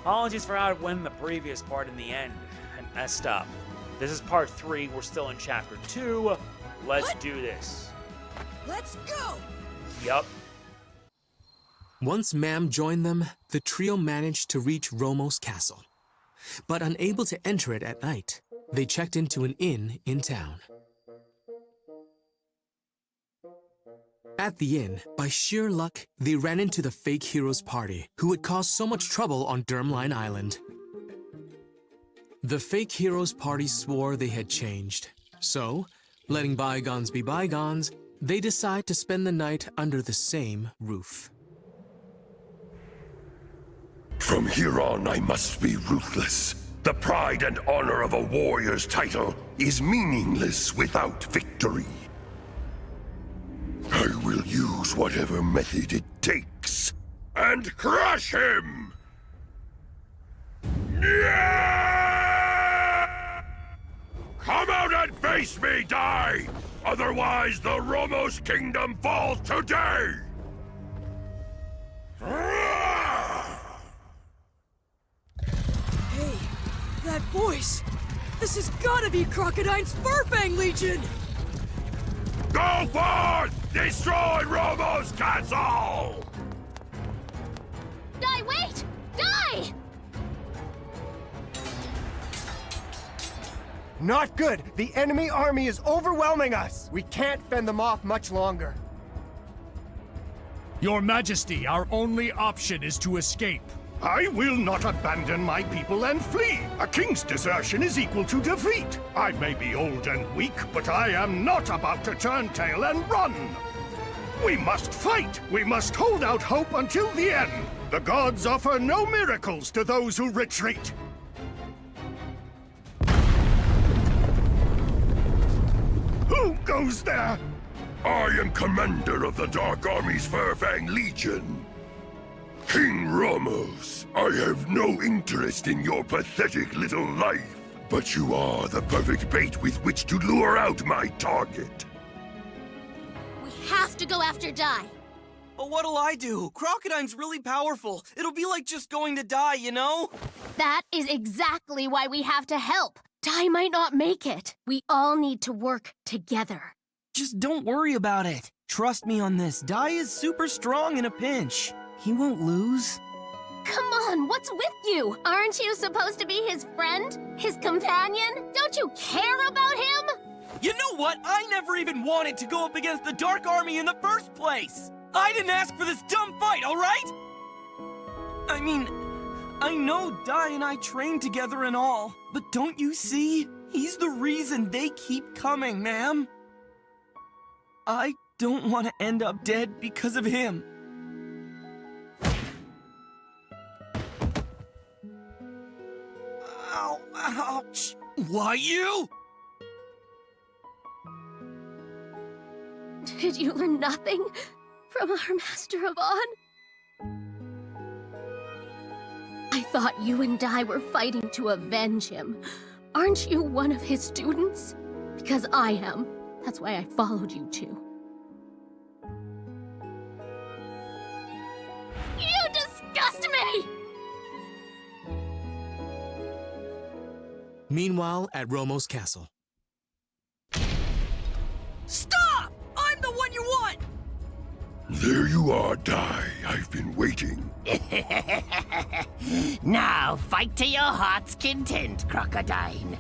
Apologies for how it went in the previous part in the end. I messed up. This is part 3. We're still in chapter 2. Let's do this. Let's go! Yup. Once Mam joined them, the trio managed to reach Romos Castle. But unable to enter it at night, they checked into an inn in town. At the inn, by sheer luck, they ran into the fake heroes party, who had caused so much trouble on Dermline Island. The fake heroes party swore they had changed. So, letting bygones be bygones, they decide to spend the night under the same roof. From here on, I must be ruthless. The pride and honor of a warrior's title is meaningless without victory. I will use whatever method it takes and crush him! Yeah! Come out and face me, die! Otherwise, the Romos kingdom falls today! Hey, that voice! This has gotta be Crocodine's Furfang Legion! Go forth! Destroy Romos Castle! Die, wait! Die! Not good! The enemy army is overwhelming us! We can't fend them off much longer. Your Majesty, our only option is to escape. I will not abandon my people and flee. A king's desertion is equal to defeat. I may be old and weak, but I am not about to turn tail and run. We must fight. We must hold out hope until the end. The gods offer no miracles to those who retreat. Who goes there? I am commander of the Dark Army's Furfang Legion. King Romos, I have no interest in your pathetic little life, but you are the perfect bait with which to lure out my target. We have to go after Die. But what'll I do? Crocodine's really powerful. It'll be like just going to die, you know? That is exactly why we have to help. Die might not make it. We all need to work together. Just don't worry about it. Trust me on this. Die is super strong in a pinch. He won't lose. Come on, what's with you? Aren't you supposed to be his friend? His companion? Don't you care about him? You know what? I never even wanted to go up against the Dark Army in the first place! I didn't ask for this dumb fight, alright? I mean, I know Die and I trained together and all, but don't you see? He's the reason they keep coming, ma'am. I don't want to end up dead because of him. Ow, ouch. Why you? Did you learn nothing from our Master of On? I thought you and Die were fighting to avenge him. Aren't you one of his students? Because I am. That's why I followed you too. You disgust me! Meanwhile, at Romos Castle. Stop! I'm the one you want! There you are, Die. I've been waiting. Now, fight to your heart's content, Crocodine.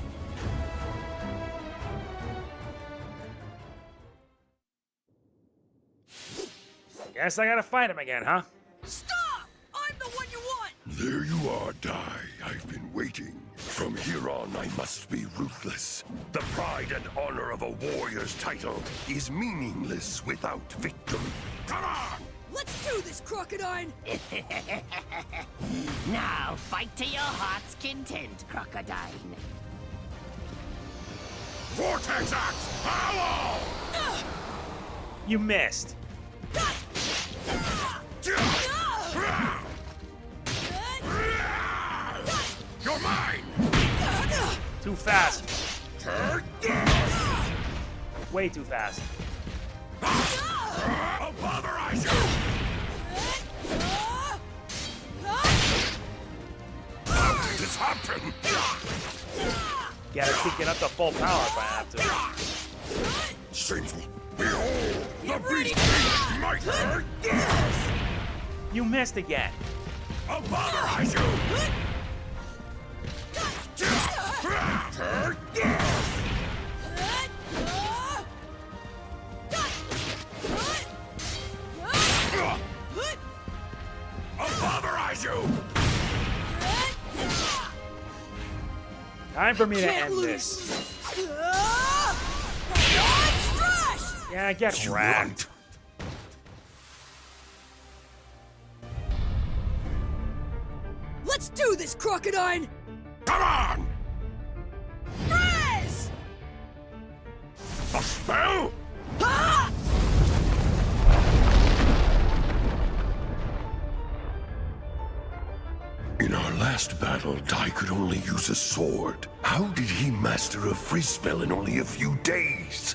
Guess I gotta fight him again, huh? Stop! I'm the one you want! There you are, Die. I've been waiting. From here on, I must be ruthless. The pride and honor of a warrior's title is meaningless without victory. Come on! Let's do this, Crocodine! Now, fight to your heart's content, Crocodine. Vortex Act! Howl! You missed. You're mine! Too fast. Way too fast. I'll botherize you! happen. Gotta kick it up to full power if I have to. Shameful. Behold, the beast beast might hurt this. You missed again. I'll bother you. Hurt this. I'll bother you. Time for me to Can't end lose. this. Strash! Yeah, get wrecked. Let's do this, Crocodile! Come on! Freeze! A spell? Ah! In our last battle, Dai could only use a sword. How did he master a freeze spell in only a few days?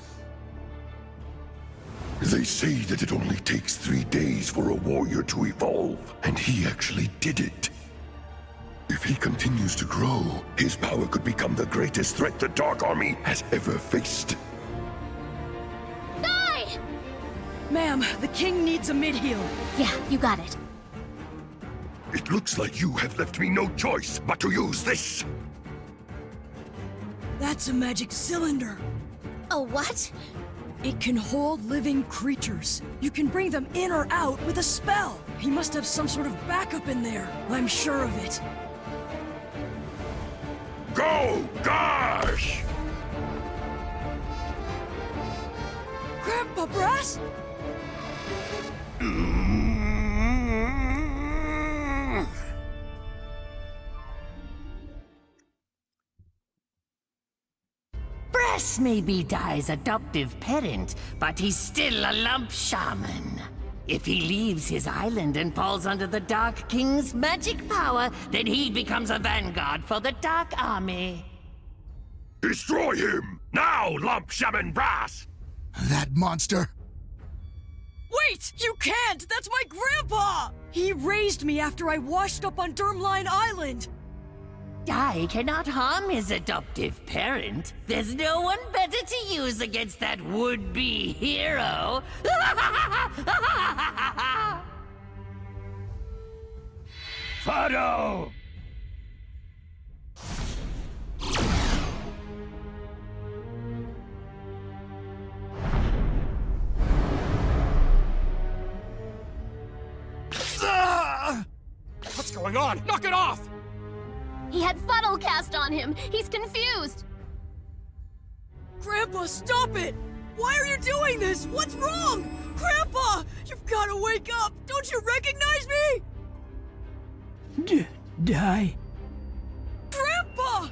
They say that it only takes 3 days for a warrior to evolve, and he actually did it. If he continues to grow, his power could become the greatest threat the Dark Army has ever faced. Die! Ma'am, the king needs a mid-heal. Yeah, you got it. It looks like you have left me no choice but to use this. That's a magic cylinder. A what? It can hold living creatures. You can bring them in or out with a spell. He must have some sort of backup in there. I'm sure of it. Go, Gosh! Grandpa Brass? Brass may be Dai's adoptive parent, but he's still a lump shaman. If he leaves his island and falls under the Dark King's magic power, then he becomes a vanguard for the Dark Army. Destroy him! Now, Lump Shaman Brass! That monster! Wait! You can't! That's my grandpa! He raised me after I washed up on Dermline Island! Dai cannot harm his adoptive parent. There's no one better to use against that would-be hero. Fado! What's going on? Knock it off! He had funnel cast on him. He's confused. Grandpa, stop it! Why are you doing this? What's wrong? Grandpa! You've gotta wake up! Don't you recognize me? Die. Grandpa!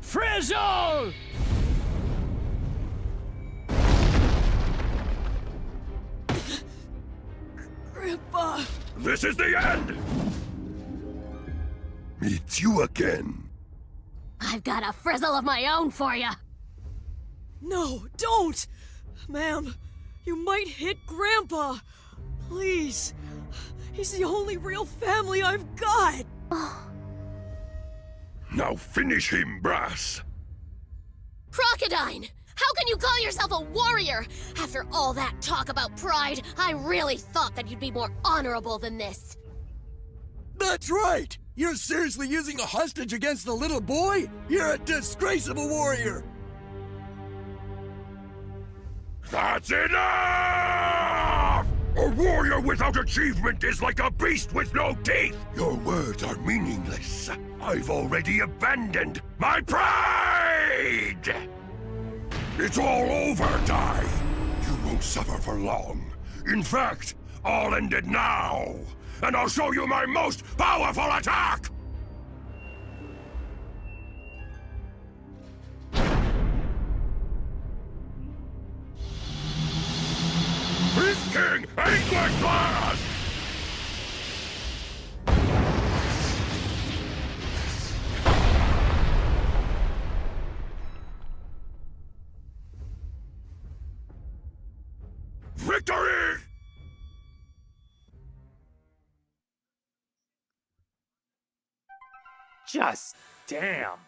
Frizzle! Grandpa! This is the end! It's you again. I've got a frizzle of my own for you. No, don't! Ma'am, you might hit Grandpa! Please! He's the only real family I've got! Now finish him, Brass. Crocodile! How can you call yourself a warrior? After all that talk about pride, I really thought that you'd be more honorable than this. That's right! You're seriously using a hostage against a little boy? You're a disgrace of a warrior! That's enough! A warrior without achievement is like a beast with no teeth! Your words are meaningless. I've already abandoned my pride! It's all over, Dai! You won't suffer for long. In fact, I'll end it now! And I'll show you my most powerful attack! Beast King English Blast! Victory! Just damn.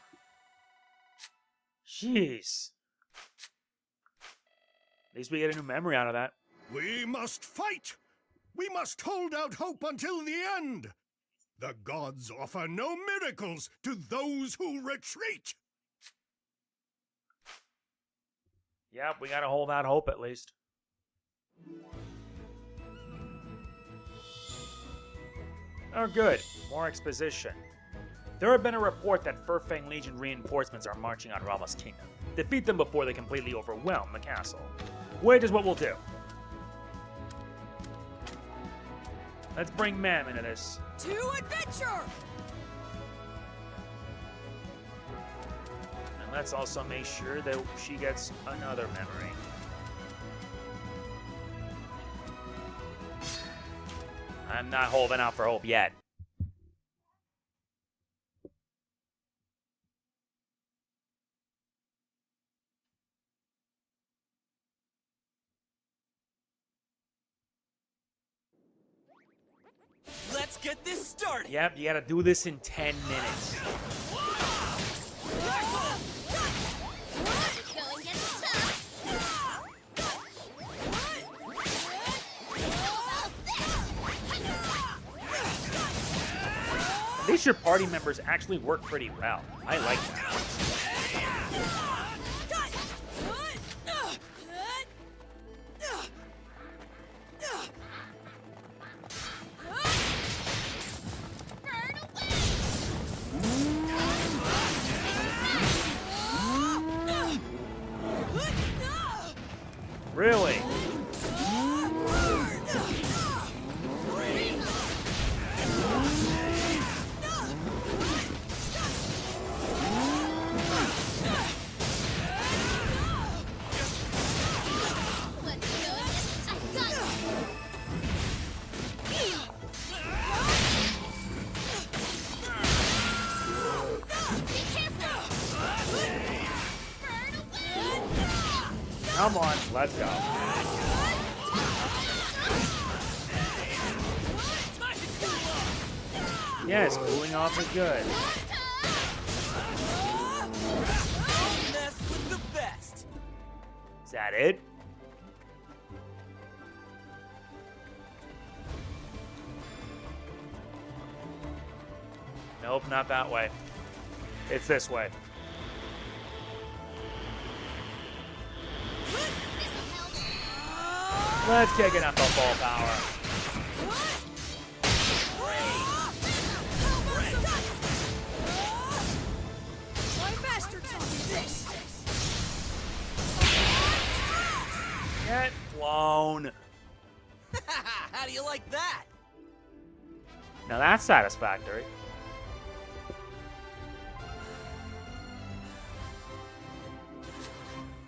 Jeez. At least we get a new memory out of that. We must fight! We must hold out hope until the end! The gods offer no miracles to those who retreat! Yep, we gotta hold out hope at least. Oh, good. More exposition. There had been a report that Furfang Legion reinforcements are marching on Rama's kingdom. Defeat them before they completely overwhelm the castle. Which is what we'll do. Let's bring Mam into this. To adventure! And let's also make sure that she gets another memory. I'm not holding out for hope yet. Let's get this started. Yep, you gotta do this in 10 minutes. Going gets tough. At least your party members actually work pretty well. I like that. Really? Come on, let's go. Yes, cooling off is good. Mess with the best. Is that it? Nope, not that way. It's this way. Let's kick it up to full power. My master taught me this. Get flown. How do you like that? Now that's satisfactory.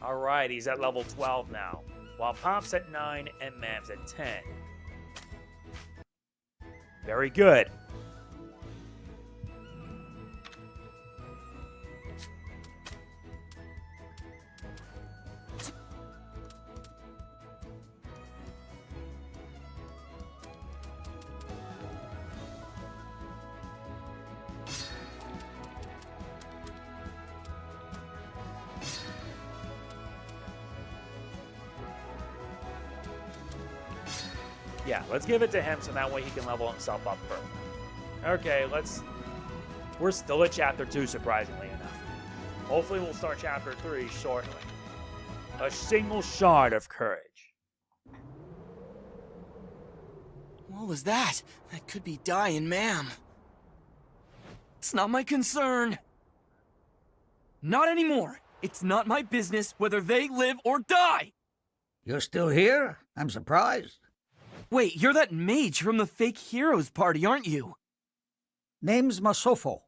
Alright, he's at level 12 now. While Pop's at 9 and Mam's at 10. Very good. Yeah, let's give it to him so that way he can level himself up further. Okay, we're still at Chapter 2, surprisingly enough. Hopefully we'll start Chapter 3 shortly. A single shard of courage. What was that? That could be Dai and Mam. It's not my concern. Not anymore. It's not my business whether they live or die. You're still here? I'm surprised. Wait, you're that mage from the fake heroes party, aren't you? Name's Masofo.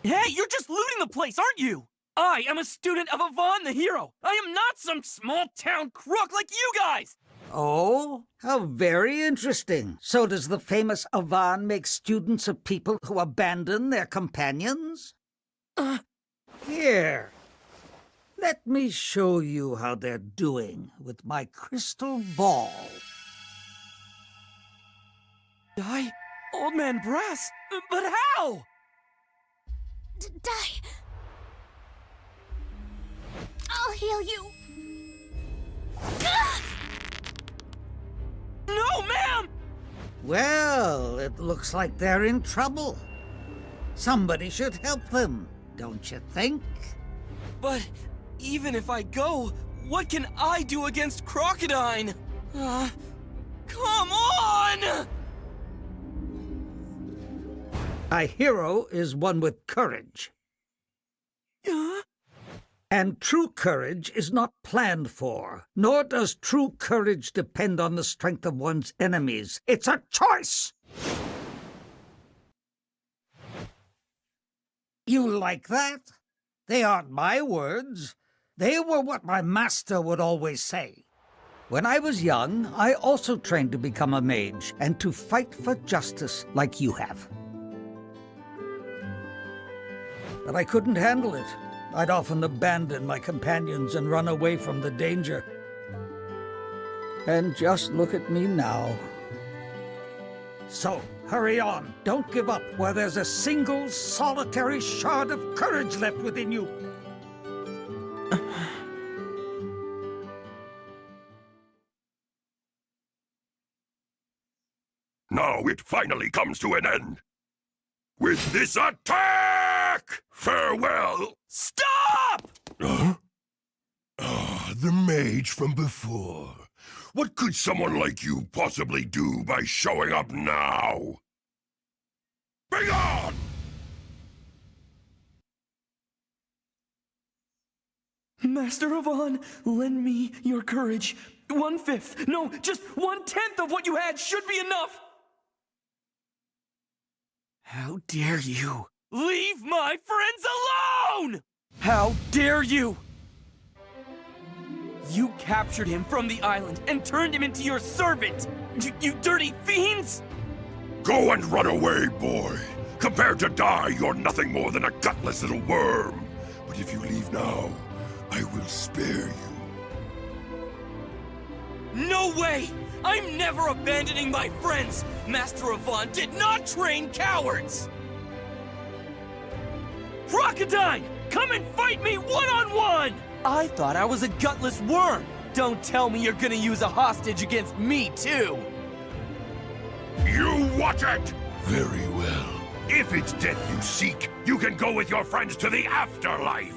Hey, you're just looting the place, aren't you? I am a student of Avon the hero. I am not some small-town crook like you guys. Oh, how very interesting. So does the famous Avon make students of people who abandon their companions? Here. Let me show you how they're doing with my crystal ball. Dai? Old Man Brass? But how? Die. I'll heal you. No, ma'am! Well, it looks like they're in trouble. Somebody should help them, don't you think? But even if I go, what can I do against Crocodine? Come on! A hero is one with courage. And true courage is not planned for, nor does true courage depend on the strength of one's enemies. It's a choice! You like that? They aren't my words. They were what my master would always say. When I was young, I also trained to become a mage and to fight for justice like you have. But I couldn't handle it. I'd often abandon my companions and run away from the danger. And just look at me now. So, hurry on. Don't give up where there's a single, solitary shard of courage left within you. Now it finally comes to an end. With this attack! Farewell! Stop! The mage from before. What could someone like you possibly do by showing up now? Bring on! Master Avon, lend me your courage. 1/5, no, just 1/10 of what you had should be enough! How dare you? Leave my friends alone! How dare you! You captured him from the island and turned him into your servant! You dirty fiends! Go and run away, boy. Compared to Dai, you're nothing more than a gutless little worm. But if you leave now, I will spare you. No way! I'm never abandoning my friends! Master Avon did not train cowards! Crocodine! Come and fight me one-on-one! I thought I was a gutless worm! Don't tell me you're gonna use a hostage against me, too! You watch it! Very well. If it's death you seek, you can go with your friends to the afterlife!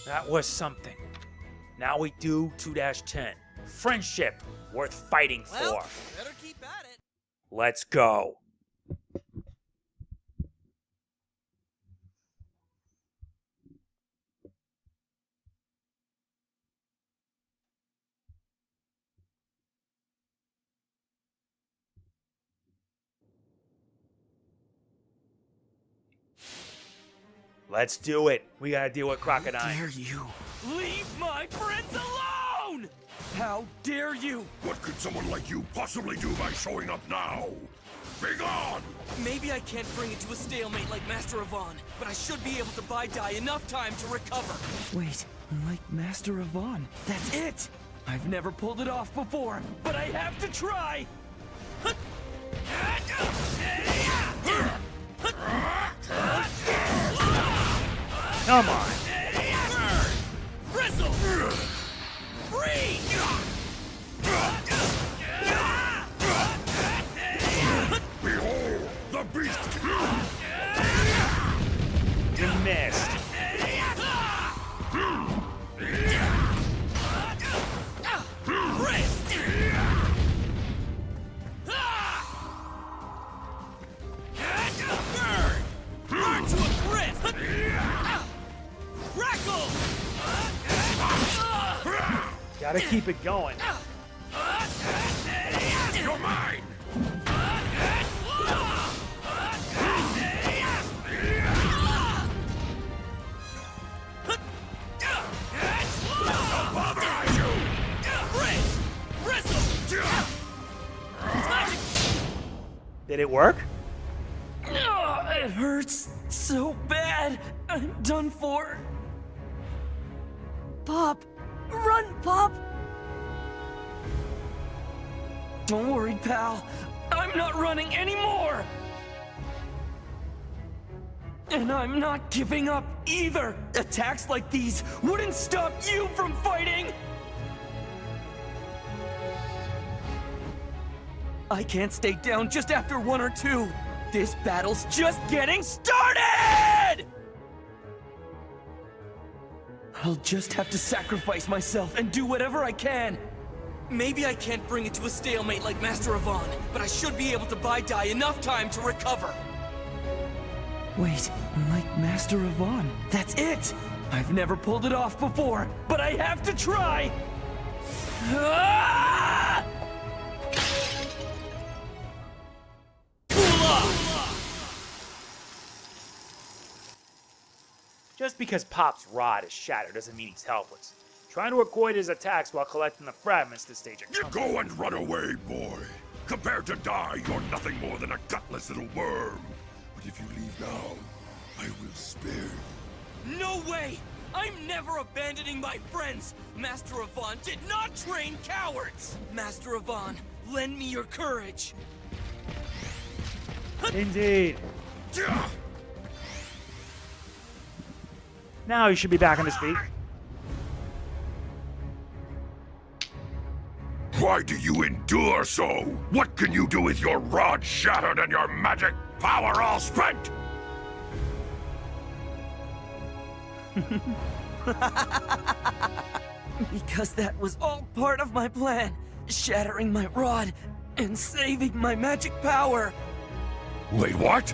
That was something. Now we do 2-10. Friendship worth fighting for. Better keep at it. Let's go. Let's do it. We gotta deal with Crocodile. How dare you? Leave my friends alone! How dare you? What could someone like you possibly do by showing up now? Be gone! Maybe I can't bring it to a stalemate like Master Avon, but I should be able to buy Dai enough time to recover. Wait, like Master Avon, that's it! I've never pulled it off before, but I have to try! Come on. Bristle! Free! Behold, the beast! You missed. Burn to a crisp! Crackle! Gotta keep it going. You're mine! I'll bother you! Bristle! Did it work? It hurts so bad. I'm done for. Pop, Run, Pop! Don't worry, pal. I'm not running anymore! And I'm not giving up either! Attacks like these wouldn't stop you from fighting! I can't stay down just after 1 or 2. This battle's just getting started! I'll just have to sacrifice myself and do whatever I can. Maybe I can't bring it to a stalemate like Master Avon, but I should be able to buy Dai enough time to recover. Wait, like Master Avon, that's it! I've never pulled it off before, but I have to try! Ah! Just because Pop's rod is shattered doesn't mean he's helpless. Trying to avoid his attacks while collecting the fragments to stage a You comeback. go and run away, boy. Compared to Dai, you're nothing more than a gutless little worm. But if you leave now, I will spare you. No way! I'm never abandoning my friends! Master Avon did not train cowards! Master Avon, lend me your courage! Indeed. Now he should be back on his feet. Why do you endure so? What can you do with your rod shattered and your magic power all spent? Because that was all part of my plan. Shattering my rod and saving my magic power. Wait, what?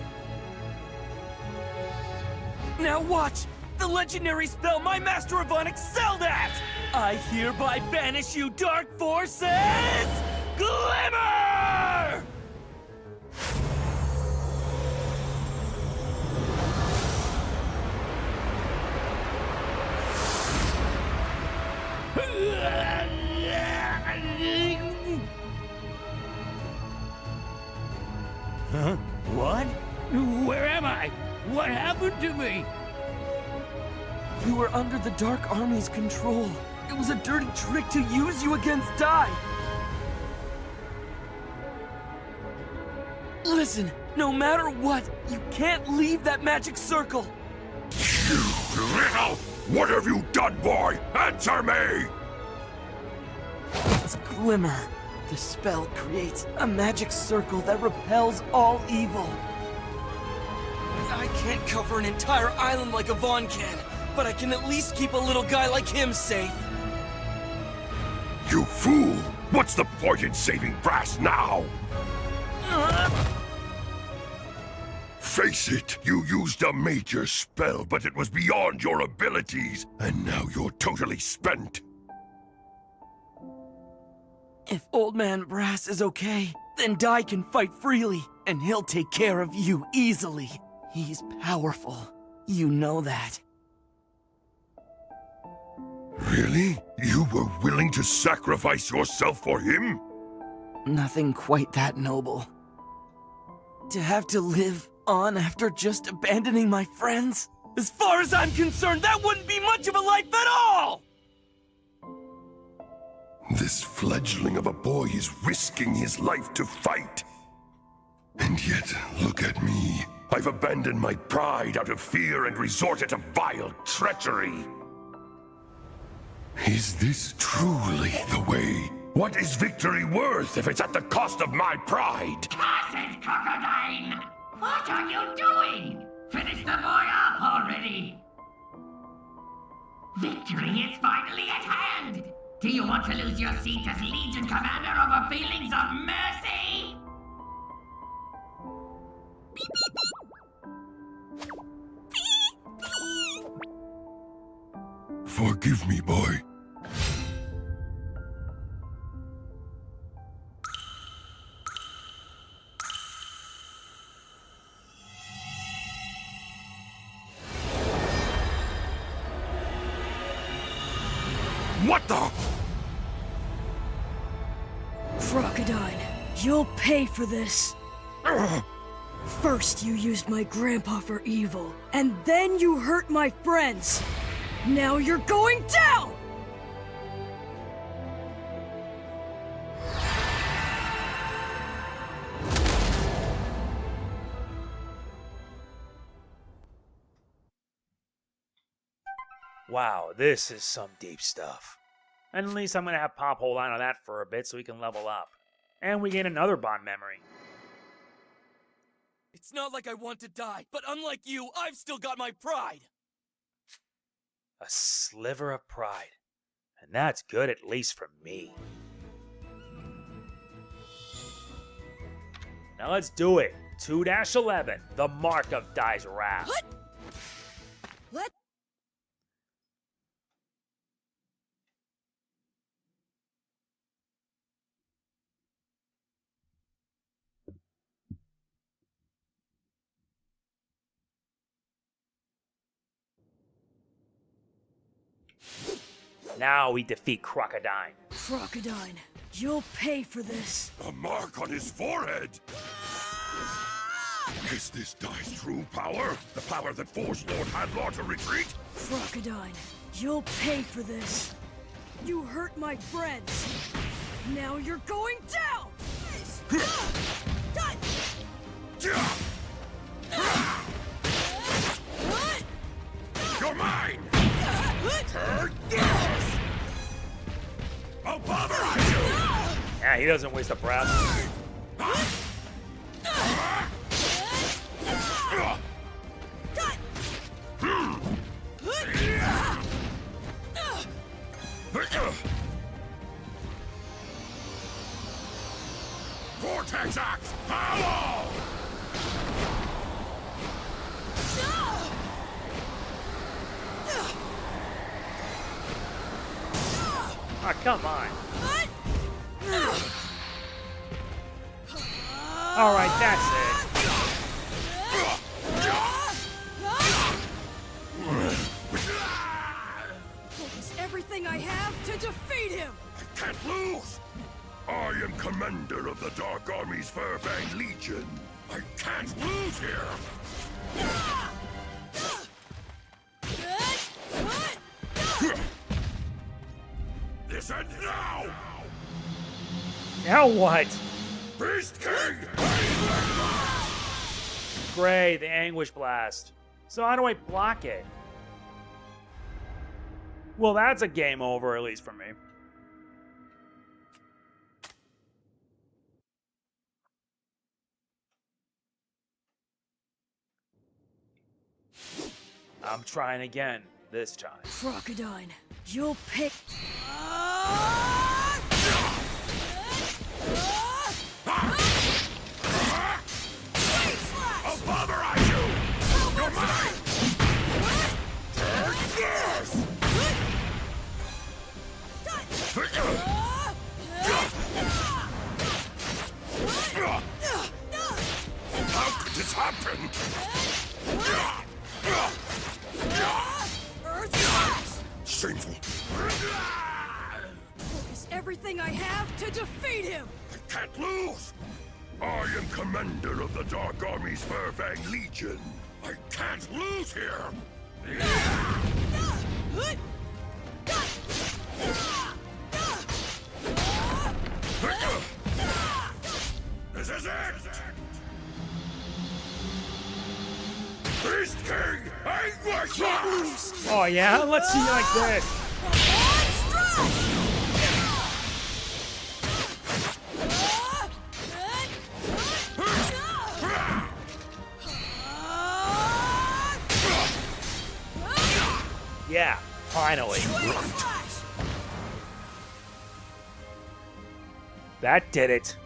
Now watch! The legendary spell my Master Avon excelled at! I hereby banish you, dark forces! Glimmer! Huh? What? Where am I? What happened to me? You were under the Dark Army's control. It was a dirty trick to use you against Dai. Listen, no matter what, you can't leave that magic circle. You little! What have you done, boy? Answer me! It's Glimmer. The spell creates a magic circle that repels all evil. I can't cover an entire island like Avon can, but I can at least keep a little guy like him safe. You fool! What's the point in saving Brass now? Face it, you used a major spell, but it was beyond your abilities, and now you're totally spent. If Old Man Brass is okay, then Dai can fight freely, and he'll take care of you easily. He's powerful. You know that. Really? You were willing to sacrifice yourself for him? Nothing quite that noble. To have to live on after just abandoning my friends? As far as I'm concerned, that wouldn't be much of a life at all! This fledgling of a boy is risking his life to fight. And yet, look at me. I've abandoned my pride out of fear and resorted to vile treachery. Is this truly the way? What is victory worth if it's at the cost of my pride? Cursed crocodile! What are you doing? Finish the boy up already! Victory is finally at hand! Do you want to lose your seat as Legion Commander over feelings of mercy? Forgive me, boy. What the? Crocodile, you'll pay for this. First you used my grandpa for evil, and then you hurt my friends. Now you're going down! Wow, this is some deep stuff. And at least I'm going to have Pop hold on to that for a bit so we can level up. And we gain another bond memory. It's not like I want to die, but unlike you, I've still got my pride. A sliver of pride. And that's good, at least for me. Now let's do it. 2-11, the mark of Dai's wrath. What? Let. Now we defeat Crocodile. Crocodile, you'll pay for this. A mark on his forehead! Is this Dai's true power? The power that forced Lord Hadlar to retreat? Crocodile, you'll pay for this. You hurt my friends. Now you're going down! You're mine! Turn this! Oh, bother on you! Yeah, he doesn't waste a breath. Vortex Axe! Power! Oh, come on. Alright, that's it. Focus everything I have to defeat him! I can't lose! I am commander of the Dark Army's Furfang Legion. I can't lose here! This ends now! Now what? Beast King! Great, the Anguish Blast. So how do I block it? Well, that's a game over, at least for me. I'm trying again, this time. Crocodile, you'll pick. I'll bother on you! You're mine! Turn this! How could this happen? Shameful. Focus everything I have to defeat him! I can't lose! I am commander of the Dark Army's Furfang Legion. I can't lose here! This is it! Beast King! Anguish! Oh yeah? Let's see you like this. Yeah, finally. That did it.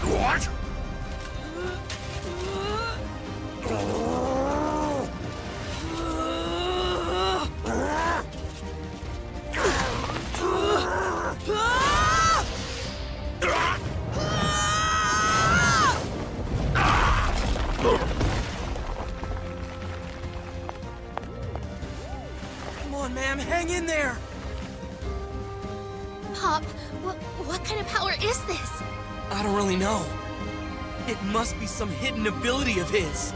What? Come on, ma'am, hang in there! Pop, what kind of power is this? I don't really know. It must be some hidden ability of his.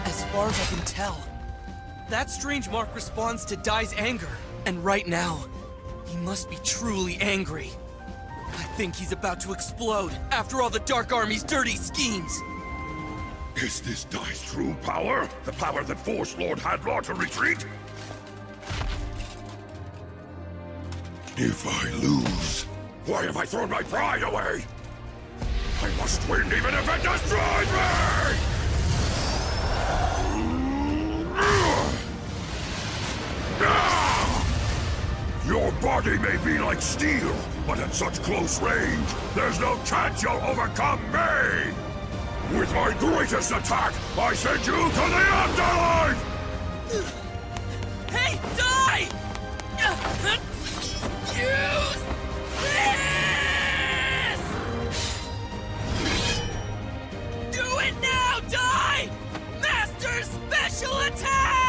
As far as I can tell. That strange mark responds to Dai's anger. And right now, he must be truly angry. I think he's about to explode after all the Dark Army's dirty schemes. Is this Dai's true power? The power that forced Lord Hadlar to retreat? If I lose, why have I thrown my pride away? I must win even if it destroys me! Your body may be like steel, but at such close range, there's no chance you'll overcome me! With my greatest attack, I send you to the afterlife! Hey, Dai! Use this! Do it now, Dai! Master Special Attack!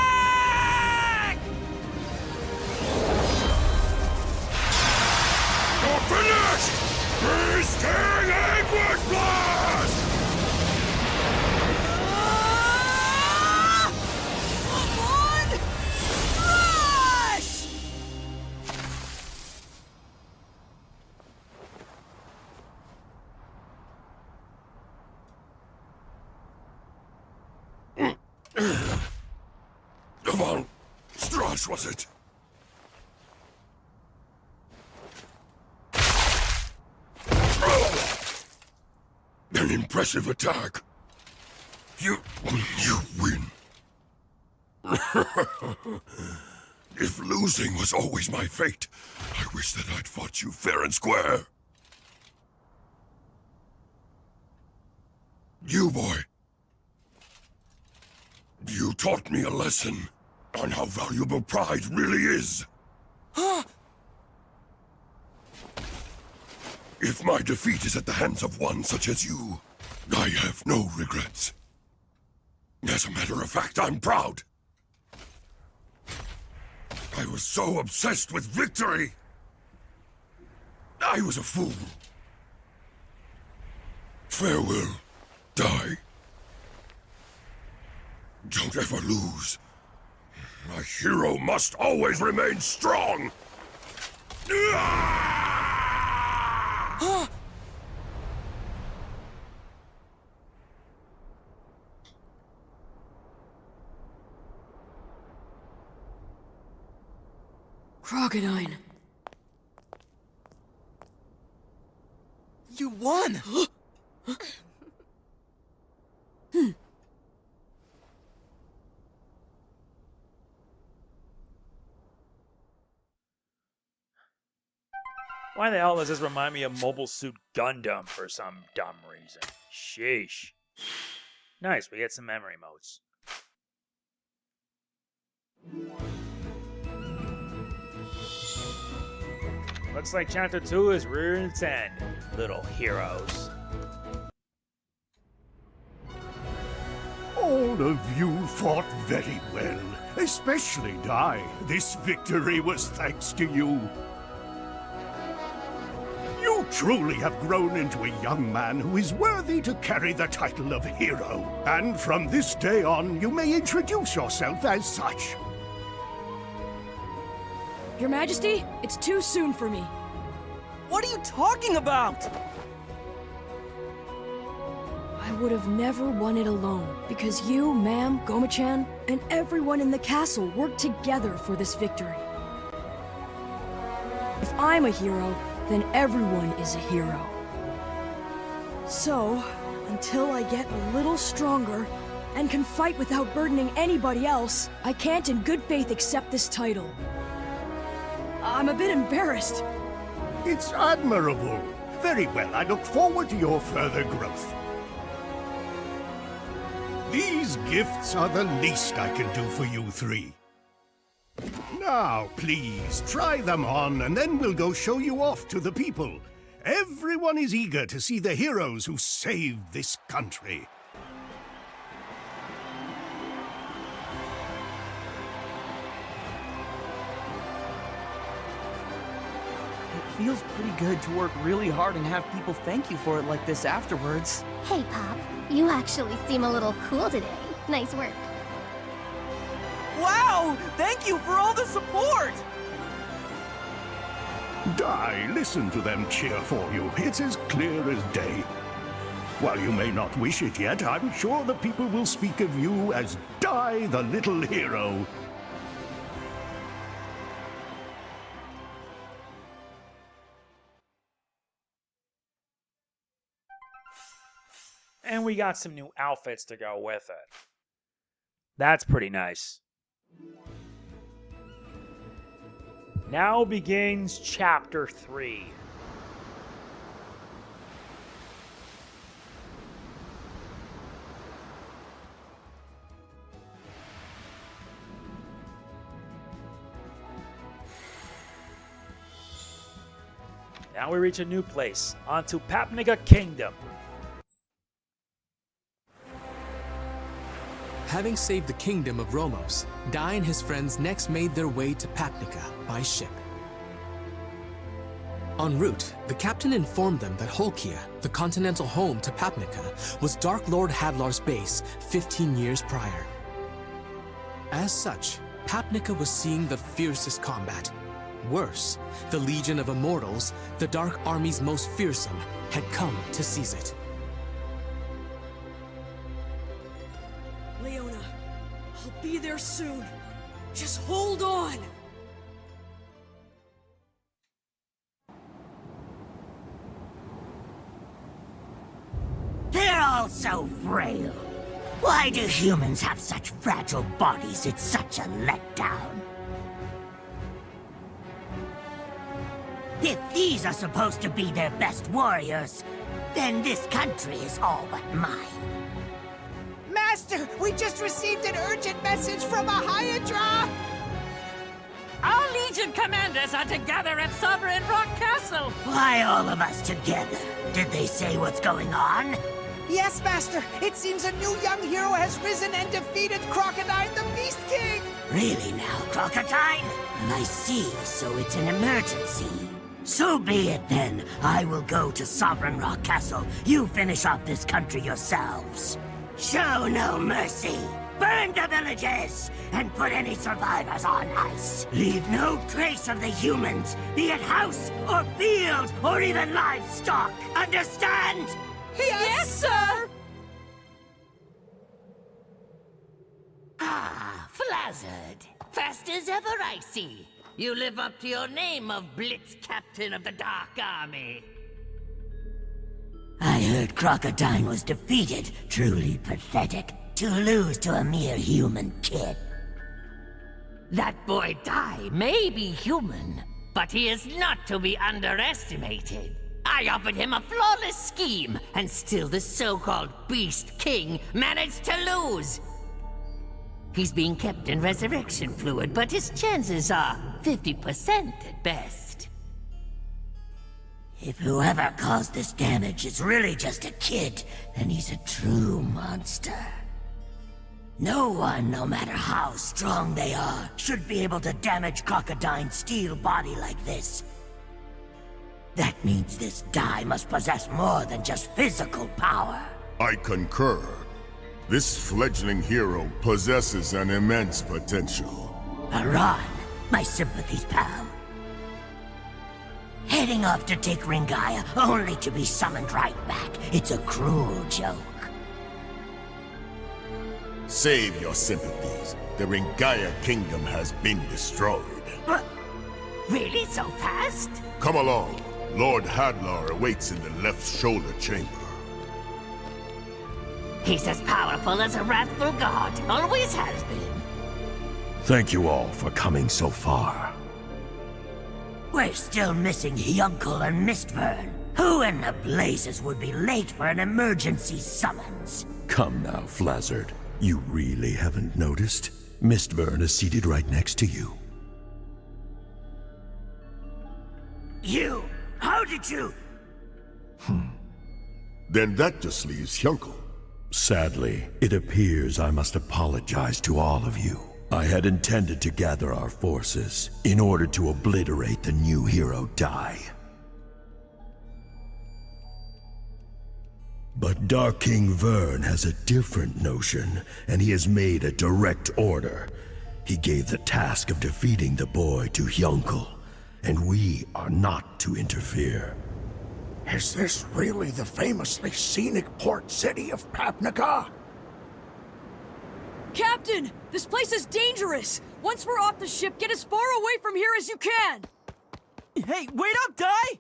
You're finished! Beast King Anguish Blast! Come on! Rush! Come on, Strash, was it? An impressive attack. You win. If losing was always my fate, I wish that I'd fought you fair and square. You, boy. You taught me a lesson on how valuable pride really is. If my defeat is at the hands of one such as you, I have no regrets. As a matter of fact, I'm proud. I was so obsessed with victory. I was a fool. Farewell, Dai. Don't ever lose. A hero must always remain strong. Crocodile. You won! Why the hell does this remind me of Mobile Suit Gundam for some dumb reason? Sheesh. Nice, we get some memory modes. Looks like Chapter 2 is rearing its end, little heroes. All of you fought very well, especially Dai. This victory was thanks to you. You truly have grown into a young man who is worthy to carry the title of hero. And from this day on, you may introduce yourself as such. Your Majesty, it's too soon for me. What are you talking about? I would have never won it alone, because you, ma'am, Goma-chan, and everyone in the castle worked together for this victory. If I'm a hero, then everyone is a hero. So, until I get a little stronger and can fight without burdening anybody else, I can't in good faith accept this title. I'm a bit embarrassed. It's admirable. Very well, I look forward to your further growth. These gifts are the least I can do for you three. Now, please, try them on, and then we'll go show you off to the people. Everyone is eager to see the heroes who saved this country. It feels pretty good to work really hard and have people thank you for it like this afterwards. Hey, Pop. You actually seem a little cool today. Nice work. Wow! Thank you for all the support! Dai, listen to them cheer for you. It's as clear as day. While you may not wish it yet, I'm sure the people will speak of you as Dai the Little Hero. And we got some new outfits to go with it. That's pretty nice. Now begins Chapter 3. Now we reach a new place, onto Papnica Kingdom. Having saved the kingdom of Romos, Dai and his friends next made their way to Papnica by ship. En route, the captain informed them that Holkia, the continental home to Papnica, was Dark Lord Hadlar's base 15 years prior. As such, Papnica was seeing the fiercest combat. Worse, the Legion of Immortals, the Dark Army's most fearsome, had come to seize it. Leona, I'll be there soon. Just hold on! They're all so frail. Why do humans have such fragile bodies? It's such a letdown. If these are supposed to be their best warriors, then this country is all but mine. Master, we just received an urgent message from a Hydra! Our Legion commanders are together at Sovereign Rock Castle! Why all of us together? Did they say what's going on? Yes, Master. It seems a new young hero has risen and defeated Crocodile the Beast King! Really now, Crocodile? I see, so it's an emergency. So be it then. I will go to Sovereign Rock Castle. You finish off this country yourselves. Show no mercy. Burn the villages and put any survivors on ice. Leave no trace of the humans, be it house or field or even livestock. Understand? Yes, sir! Ah, Flazzard. Fast as ever, I see. You live up to your name of Blitz Captain of the Dark Army. I heard Crocodile was defeated. Truly pathetic. To lose to a mere human kid. That boy Dai may be human, but he is not to be underestimated. I offered him a flawless scheme, and still the so-called Beast King managed to lose. He's being kept in resurrection fluid, but his chances are 50% at best. If whoever caused this damage is really just a kid, then he's a true monster. No one, no matter how strong they are, should be able to damage Crocodile's steel body like this. That means this Dai must possess more than just physical power. I concur. This fledgling hero possesses an immense potential. Aran, my sympathies, pal. Heading off to take Ringaya, only to be summoned right back. It's a cruel joke. Save your sympathies. The Ringaya kingdom has been destroyed. What? Really so fast? Come along. Lord Hadlar awaits in the left shoulder chamber. He's as powerful as a wrathful god, always has been. Thank you all for coming so far. We're still missing Yunkel and Mistvern. Who in the blazes would be late for an emergency summons? Come now, Flazzard. You really haven't noticed? Mistvern is seated right next to you. You? How did you? Then that just leaves Yunkel. Sadly, it appears I must apologize to all of you. I had intended to gather our forces in order to obliterate the new hero Dai. But Dark King Vern has a different notion, and he has made a direct order. He gave the task of defeating the boy to Hyunkel, and we are not to interfere. Is this really the famously scenic port city of Papnaga? Captain! This place is dangerous! Once we're off the ship, get as far away from here as you can! Hey, wait up, Dai!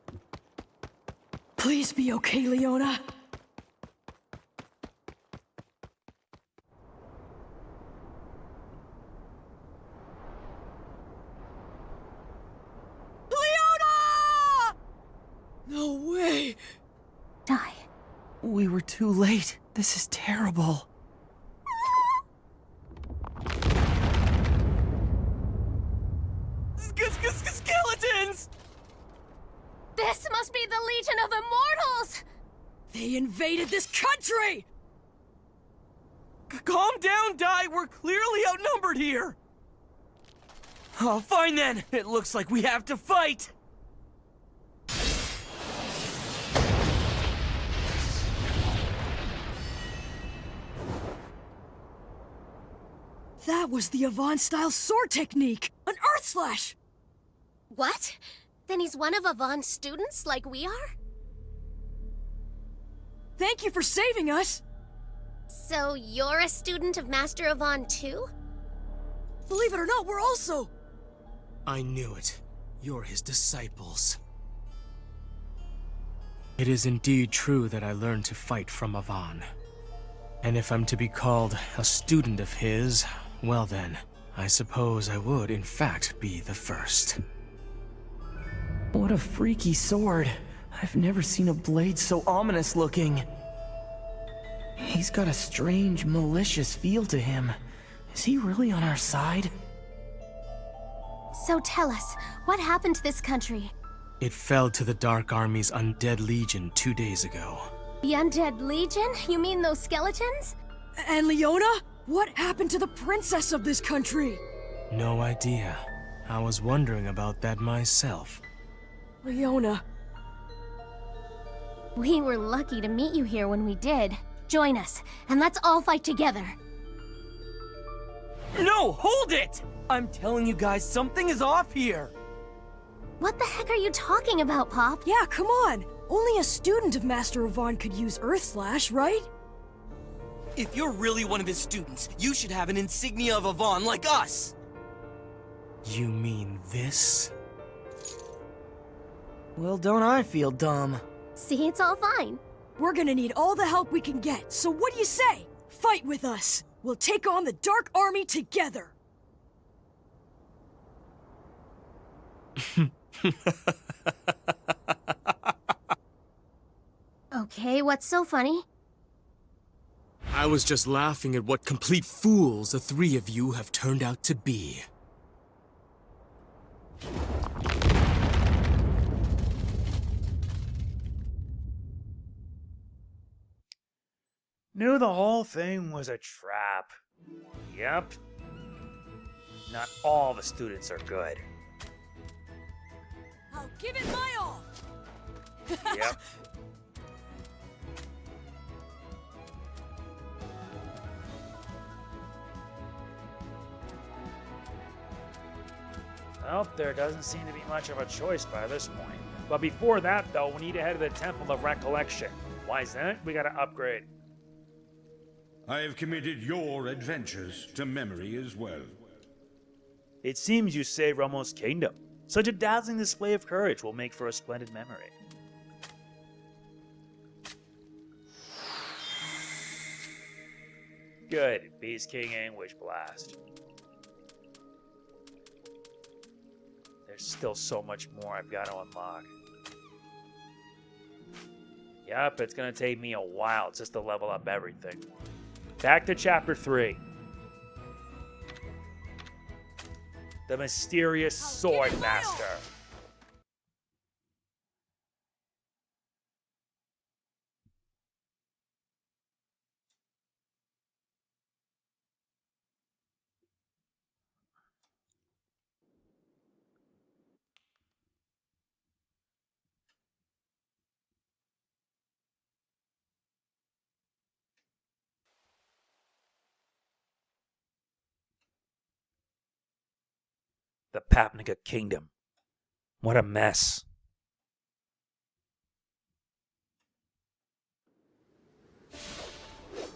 Please be okay, Leona. Leona! No way! Dai. We were too late. This is terrible. Skeletons! This must be the Legion of Immortals! They invaded this country! Calm down, Dai. We're clearly outnumbered here. Oh, fine then. It looks like we have to fight. That was the Yvonne-style sword technique! An Earth Slash! What? Then he's one of Yvonne's students like we are? Thank you for saving us! So you're a student of Master Yvonne too? Believe it or not, we're also... I knew it. You're his disciples. It is indeed true that I learned to fight from Yvonne. And if I'm to be called a student of his, well then, I suppose I would in fact be the first. What a freaky sword. I've never seen a blade so ominous looking. He's got a strange, malicious feel to him. Is he really on our side? So tell us, what happened to this country? It fell to the Dark Army's Undead Legion 2 days ago. The Undead Legion? You mean those skeletons? And Leona? What happened to the princess of this country? No idea. I was wondering about that myself. Leona. We were lucky to meet you here when we did. Join us, and let's all fight together. No, hold it! I'm telling you guys, something is off here. What the heck are you talking about, Pop? Yeah, come on. Only a student of Master Yvonne could use Earth Slash, right? If you're really one of his students, you should have an insignia of Yvonne like us. You mean this? Well, don't I feel dumb? See, it's all fine. We're gonna need all the help we can get, so what do you say? Fight with us! We'll take on the Dark Army together! Okay, what's so funny? I was just laughing at what complete fools the three of you have turned out to be. Knew the whole thing was a trap. Yep. Not all the students are good. I'll give it my all! Yep. Well, there doesn't seem to be much of a choice by this point. But before that, though, we need to head to the Temple of Recollection. Why is that? We gotta upgrade. I have committed your adventures to memory as well. It seems you saved Romo's kingdom. Such a dazzling display of courage will make for a splendid memory. Good. Beast King Anguish Blast. There's still so much more I've got to unlock. Yep, it's going to take me a while just to level up everything. Back to Chapter 3. The Mysterious Sword Master. The Papnica Kingdom. What a mess.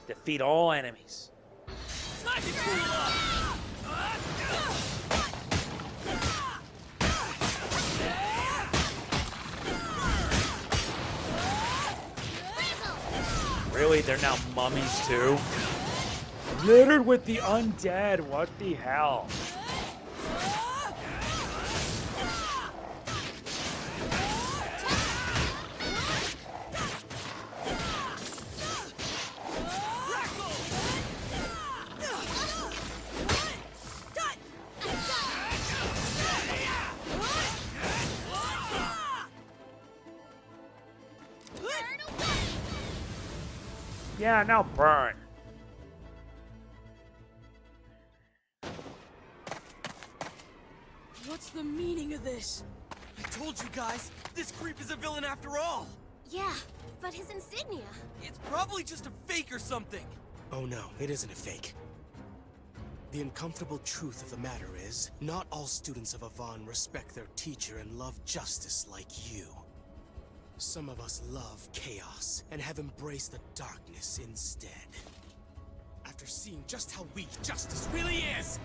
Defeat all enemies. Really? They're now mummies too? Littered with the undead. What the hell? Yeah, now burn. What's the meaning of this? I told you guys, this creep is a villain after all. Yeah, but his insignia. It's probably just a fake or something. Oh no, it isn't a fake. The uncomfortable truth of the matter is, not all students of Avon respect their teacher and love justice like you. Some of us love chaos and have embraced the darkness instead. After seeing just how weak justice really is!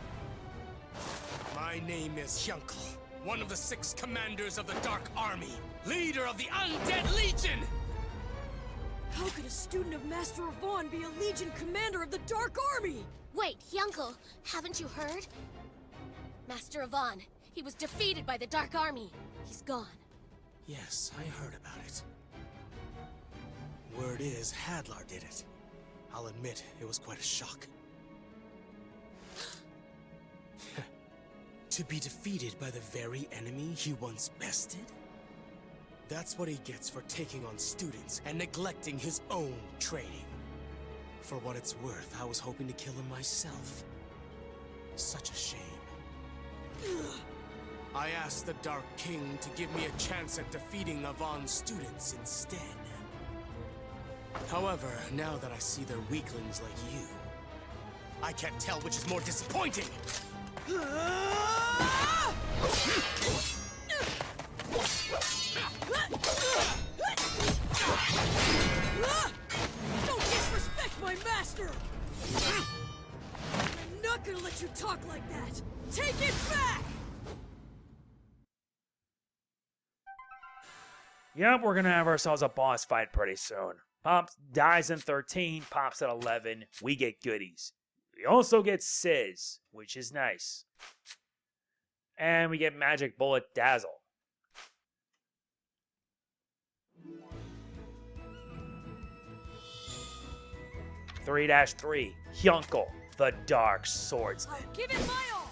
My name is Hyunkel, one of the 6 commanders of the Dark Army, leader of the Undead Legion! How could a student of Master Avon be a Legion commander of the Dark Army? Wait, Hyunkel, haven't you heard? Master Avon, he was defeated by the Dark Army. He's gone. Yes, I heard about it. Word is, Hadlar did it. I'll admit, it was quite a shock. To be defeated by the very enemy he once bested? That's what he gets for taking on students and neglecting his own training. For what it's worth, I was hoping to kill him myself. Such a shame. I asked the Dark King to give me a chance at defeating Avon's students instead. However, now that I see they're weaklings like you, I can't tell which is more disappointing! Don't disrespect my master! I'm not gonna let you talk like that! Take it back! Yep, we're gonna have ourselves a boss fight pretty soon. Pops dies in 13, Pops at 11. We get goodies. We also get Sizz, which is nice. And we get Magic Bullet Dazzle. 3-3, Hyunkel, the Dark Swordsman. Give it my all!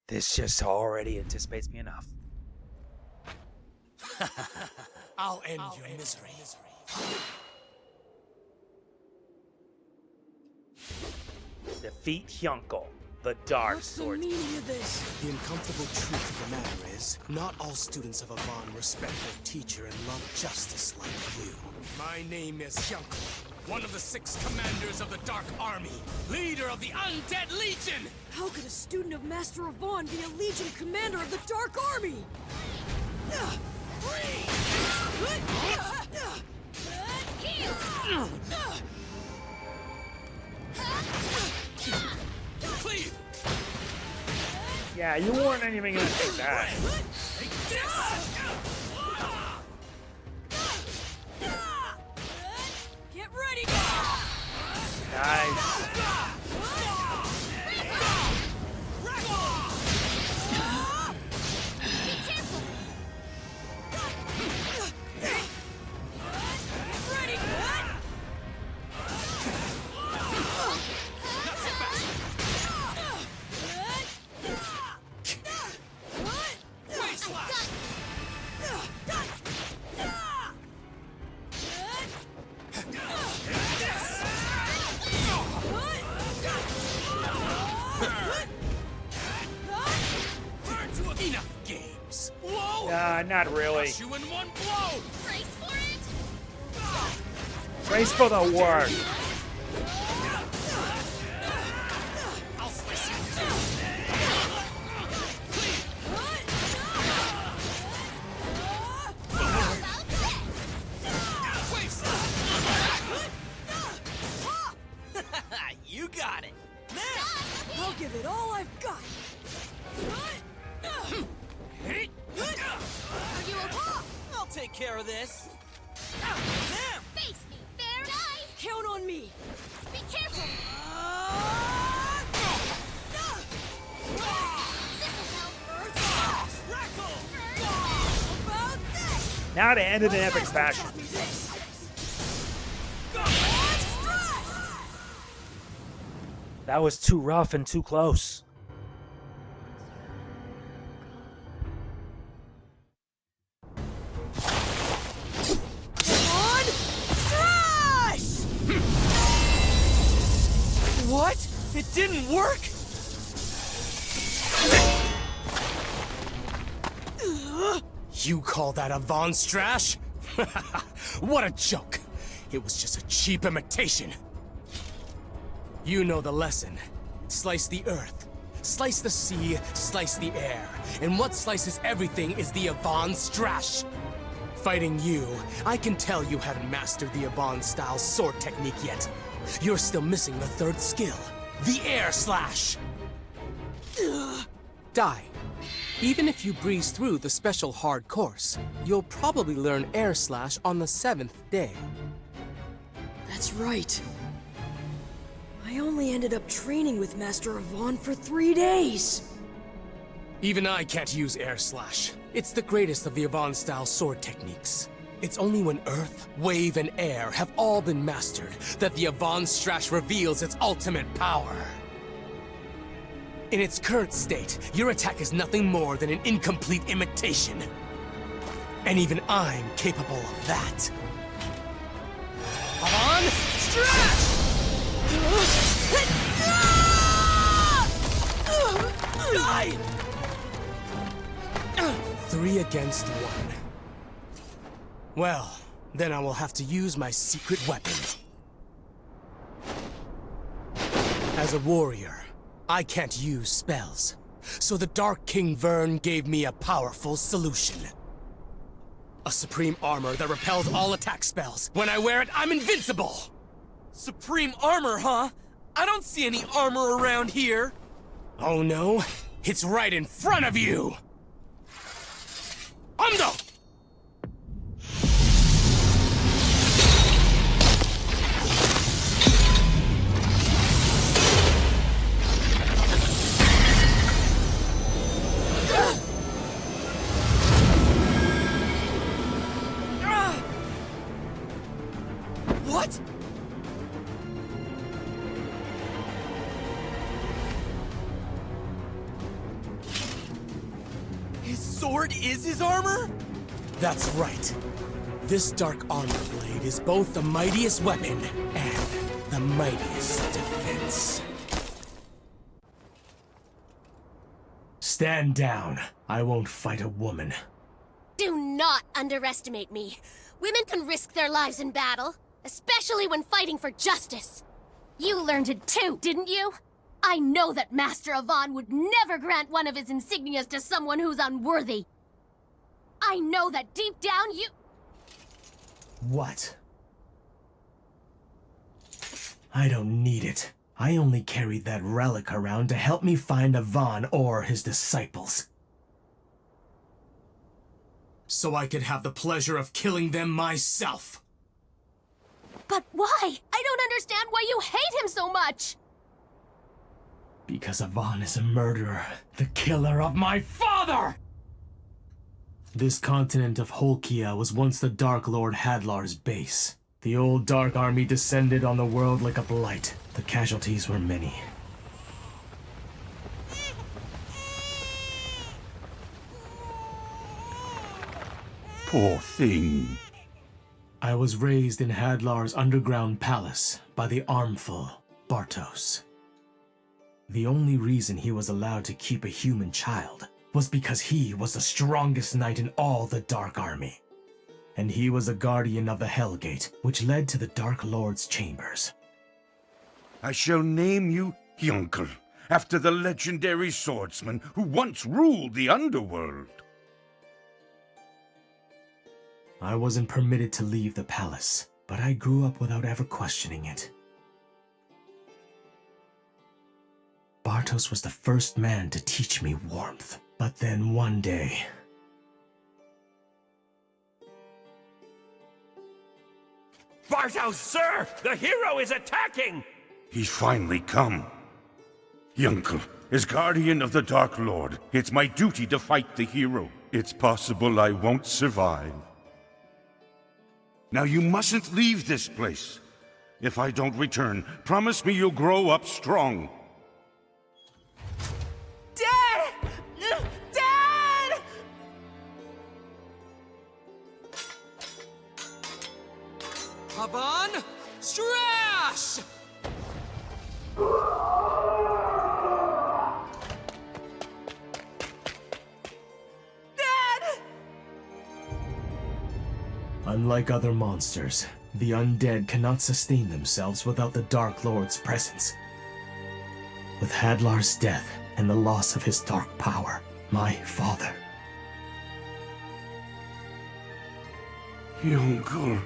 This just already anticipates me enough. I'll end your misery. Defeat Hyunkel, the Dark Swordsman. What's the meaning of this? The uncomfortable truth of the matter is, not all students of Avon respect their teacher and love justice like you. My name is Hyunkel, one of the 6 commanders of the Dark Army, leader of the Undead Legion! How could a student of Master Avon be a Legion commander of the Dark Army? Cleave! Yeah, you weren't even gonna take that. Take this! Get ready! Nice. Not really. You in one blow. Brace for it! Brace for the word. I'll slice you too. You got it. Now. I'll give it all I've got. Are you okay? I'll take care of this. Now. Face me, fair die! Count on me. Be careful! Now to end it in epic fashion. That was too rough and too close. What? It didn't work? You call that a Von Strash? What a joke! It was just a cheap imitation. You know the lesson. Slice the earth, slice the sea, slice the air. And what slices everything is the Von Strash. Fighting you, I can tell you haven't mastered the Avon-style sword technique yet. You're still missing the third skill, the air slash. Die. Even if you breeze through the special hard course, you'll probably learn air slash on the 7th day. That's right. I only ended up training with Master Avon for 3 days. Even I can't use air slash. It's the greatest of the Avon-style sword techniques. It's only when earth, wave, and air have all been mastered that the Avon Strash reveals its ultimate power. In its current state, your attack is nothing more than an incomplete imitation. And even I'm capable of that. Avon Strash! Die! 3 against 1. Well, then I will have to use my secret weapon. As a warrior, I can't use spells. So the Dark King Vern gave me a powerful solution. A supreme armor that repels all attack spells. When I wear it, I'm invincible! Supreme armor, huh? I don't see any armor around here. Oh no? It's right in front of you! Undo! What? His sword is his armor? That's right. This dark armor blade is both the mightiest weapon and the mightiest defense. Stand down. I won't fight a woman. Do not underestimate me. Women can risk their lives in battle, especially when fighting for justice. You learned it too, didn't you? I know that Master Avon would never grant one of his insignias to someone who's unworthy. I know that deep down you... What? I don't need it. I only carried that relic around to help me find Avon or his disciples. So I could have the pleasure of killing them myself. But why? I don't understand why you hate him so much! Because Avon is a murderer, the killer of my father! This continent of Holkia was once the Dark Lord Hadlar's base. The old Dark Army descended on the world like a blight. The casualties were many. Poor thing. I was raised in Hadlar's underground palace by the armful Bartos. The only reason he was allowed to keep a human child was because he was the strongest knight in all the Dark Army. And he was a guardian of the Hellgate, which led to the Dark Lord's chambers. I shall name you Yunkel, after the legendary swordsman who once ruled the underworld. I wasn't permitted to leave the palace, but I grew up without ever questioning it. Bartos was the first man to teach me warmth, but then one day... Bartos, sir! The hero is attacking! He's finally come. Yunkel, as guardian of the Dark Lord, it's my duty to fight the hero. It's possible I won't survive. Now you mustn't leave this place. If I don't return, promise me you'll grow up strong. Dad! Dad! Havan, Strash! Dad! Unlike other monsters, the undead cannot sustain themselves without the Dark Lord's presence. With Hadlar's death and the loss of his dark power, my father... Yunkel,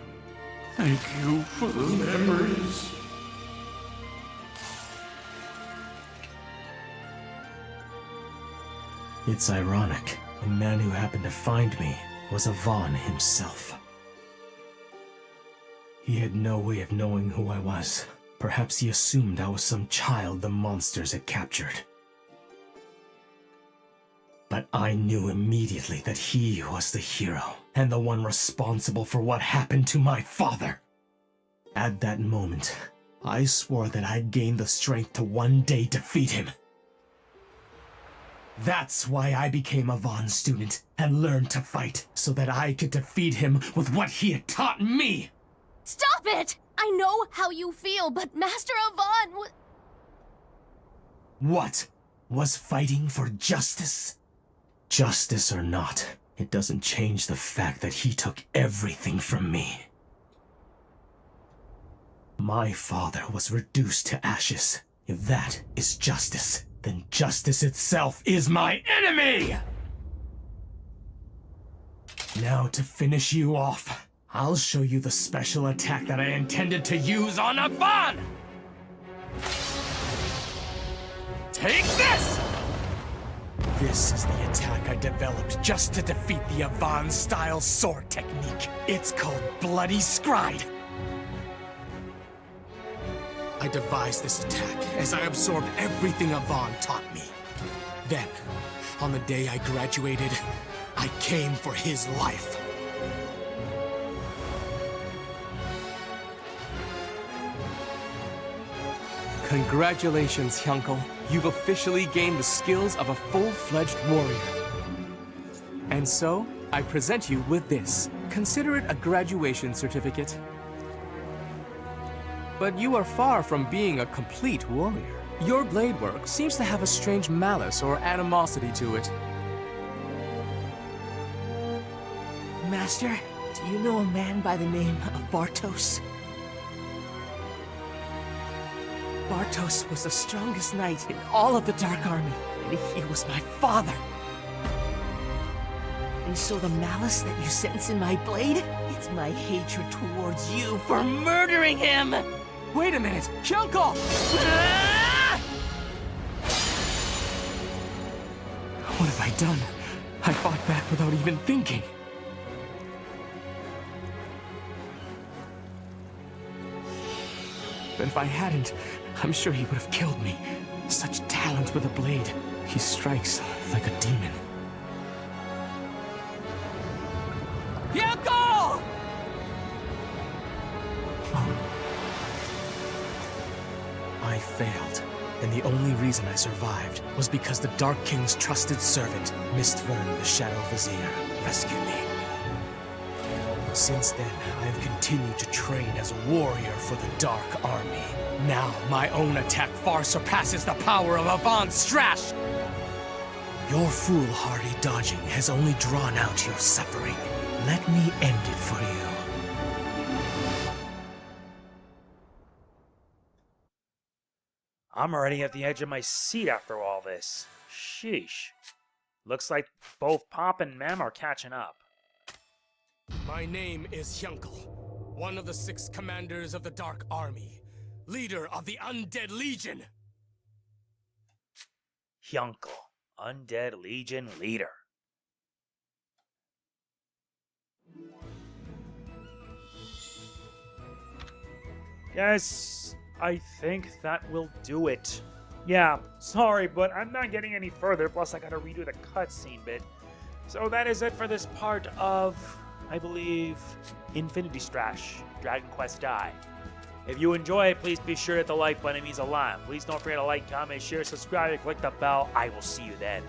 thank you for the memories. It's ironic. The man who happened to find me was Avon himself. He had no way of knowing who I was. Perhaps he assumed I was some child the monsters had captured. But I knew immediately that he was the hero, and the one responsible for what happened to my father. At that moment, I swore that I'd gain the strength to one day defeat him. That's why I became a Vaughn student and learned to fight, so that I could defeat him with what he had taught me! Stop it! I know how you feel, but Master Avon What? Was fighting for justice? Justice or not, it doesn't change the fact that he took everything from me. My father was reduced to ashes. If that is justice, then justice itself is my enemy! Now to finish you off, I'll show you the special attack that I intended to use on Avon! Take this! This is the attack I developed just to defeat the Avon-style sword technique. It's called Bloody Scride. I devised this attack as I absorbed everything Avon taught me. Then, on the day I graduated, I came for his life. Congratulations, Hyunkel. You've officially gained the skills of a full-fledged warrior. And so, I present you with this. Consider it a graduation certificate. But you are far from being a complete warrior. Your blade work seems to have a strange malice or animosity to it. Master, do you know a man by the name of Bartos? Bartos was the strongest knight in all of the Dark Army, and he was my father. And so the malice that you sense in my blade, it's my hatred towards you for murdering him! Wait a minute! Hyunkel! What have I done? I fought back without even thinking. But if I hadn't, I'm sure he would have killed me. Such talent with a blade. He strikes like a demon. Hyunkel! I failed, and the only reason I survived was because the Dark King's trusted servant, Mistvern the Shadow Vizier, rescued me. Since then, I have continued to train as a warrior for the Dark Army. Now, my own attack far surpasses the power of Avon Strash! Your foolhardy dodging has only drawn out your suffering. Let me end it for you. I'm already at the edge of my seat after all this. Sheesh. Looks like both Pop and Mem are catching up. My name is Hyunkel, one of the 6 commanders of the Dark Army, leader of the Undead Legion. Hyunkel, Undead Legion leader. Yes, I think that will do it. Yeah, sorry, but I'm not getting any further, plus I gotta redo the cutscene bit. So that is it for this part of, I believe, Infinity Strash, Dragon Quest Die. If you enjoy it, please be sure to hit the like button, it means a lot. Please don't forget to like, comment, share, subscribe, and click the bell. I will see you then.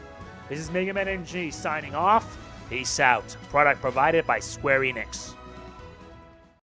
This is Mega Man NG signing off. Peace out. Product provided by Square-Enix.